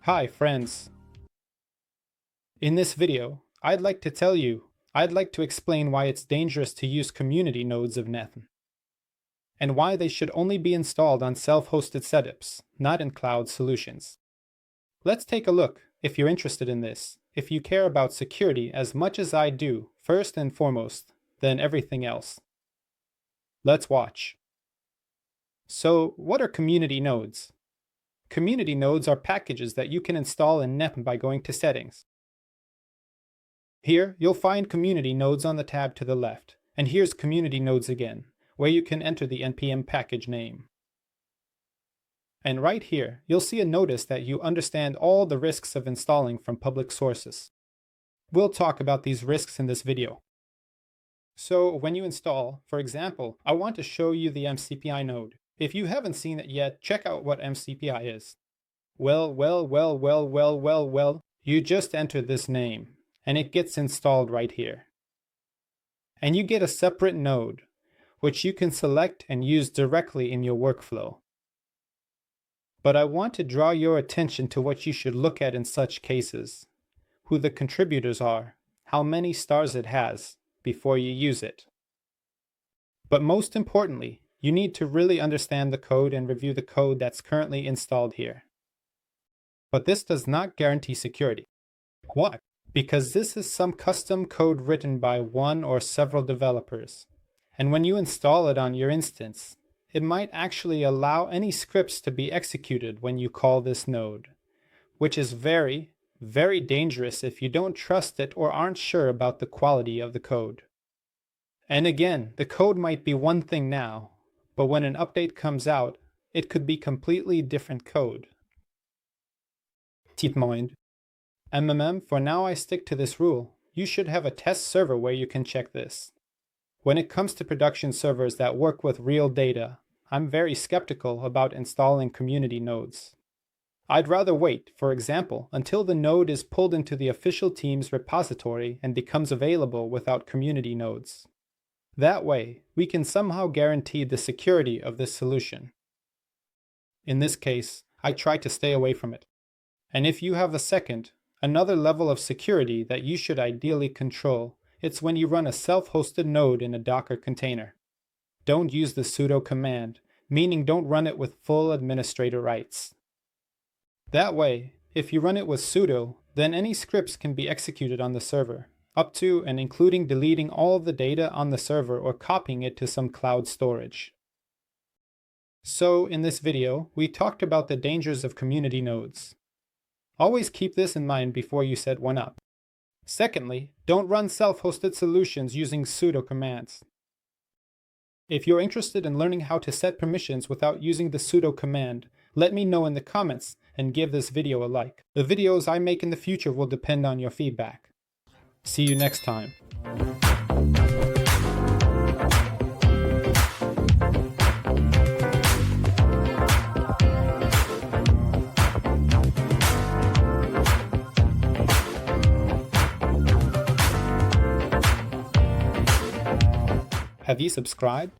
Hi friends. In this video, I'd like to explain why it's dangerous to use community nodes of n8n, and why they should only be installed on self-hosted setups, not in cloud solutions. Let's take a look if you're interested in this, if you care about security as much as I do, first and foremost, than everything else. Let's watch. So, what are community nodes? Community nodes are packages that you can install in n8n by going to Settings. Here, you'll find Community Nodes on the tab to the left, and here's Community Nodes again, where you can enter the npm package name. And right here, you'll see a notice that you understand all the risks of installing from public sources. We'll talk about these risks in this video. So when you install, for example, I want to show you the mcpi node. If you haven't seen it yet, check out what mcpi is. Well, you just enter this name, and it gets installed right here. And you get a separate node, which you can select and use directly in your workflow. But I want to draw your attention to what you should look at in such cases, who the contributors are, how many stars it has, before you use it. But most importantly, you need to really understand the code and review the code that's currently installed here. But this does not guarantee security. Why? Because this is some custom code written by one or several developers. And when you install it on your instance, it might actually allow any scripts to be executed when you call this node, which is very, very dangerous if you don't trust it or aren't sure about the quality of the code. And again, the code might be one thing now, but when an update comes out, it could be completely different code. Keep in mind, for now I stick to this rule. You should have a test server where you can check this. When it comes to production servers that work with real data, I'm very skeptical about installing community nodes. I'd rather wait, for example, until the node is pulled into the official team's repository and becomes available without community nodes. That way, we can somehow guarantee the security of this solution. In this case, I try to stay away from it. And if you have another level of security that you should ideally control, it's when you run a self-hosted node in a Docker container. Don't use the sudo command, meaning don't run it with full administrator rights. That way, if you run it with sudo, then any scripts can be executed on the server, up to and including deleting all of the data on the server or copying it to some cloud storage. So in this video, we talked about the dangers of community nodes. Always keep this in mind before you set one up. Secondly, don't run self-hosted solutions using sudo commands. If you're interested in learning how to set permissions without using the sudo command, let me know in the comments and give this video a like. The videos I make in the future will depend on your feedback. See you next time. Have you subscribed?